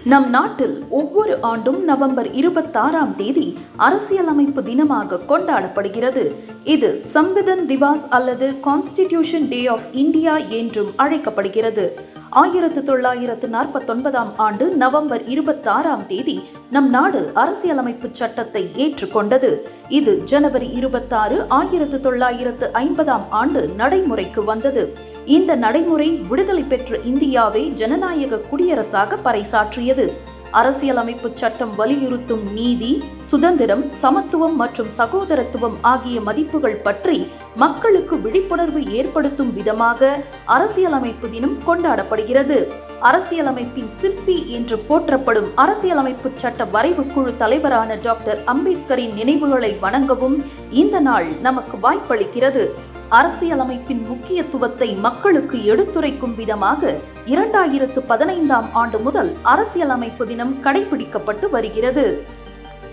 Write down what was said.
நம் நாட்டில் ஒவ்வொரு ஆண்டும் நவம்பர் 26ஆம் தேதி அரசியலமைப்பு தினமாக கொண்டாடப்படுகிறது. இது சம்விதான் திவாஸ் அல்லது கான்ஸ்டிடியூஷன் டே ஆஃப் இந்தியா என்றும் அழைக்கப்படுகிறது. 1949ஆம் ஆண்டு நவம்பர் 26ஆம் தேதி நம் நாடு அரசியலமைப்பு சட்டத்தை ஏற்றுக்கொண்டது. இது ஜனவரி 26, 1950ஆம் ஆண்டு நடைமுறைக்கு வந்தது. இந்த நடைமுறை விடுதலை பெற்ற இந்தியாவை ஜனநாயக குடியரசாக பறைசாற்றியது. அரசியலமைப்பு சட்டம் வலியுறுத்தும் நீதி, சுதந்திரம், சமத்துவம் மற்றும் சகோதரத்துவம் ஆகிய மதிப்புகள் பற்றி மக்களுக்கு விழிப்புணர்வு ஏற்படுத்தும் விதமாக அரசியலமைப்பு தினம் கொண்டாடப்படுகிறது. அரசியலமைப்பின் சிற்பி என்று போற்றப்படும் அரசியலமைப்பு சட்ட வரைவு குழு தலைவரான டாக்டர் அம்பேத்கரின் நினைவுகளை வணங்கவும் இந்த நாள் நமக்கு வாய்ப்பளிக்கிறது. அரசியலமைப்பின் முக்கியத்துவத்தை மக்களுக்கு எடுத்துரைக்கும் விதமாக 2015ஆம் ஆண்டு முதல் அரசியலமைப்பு தினம் கடைபிடிக்கப்பட்டு வருகிறது.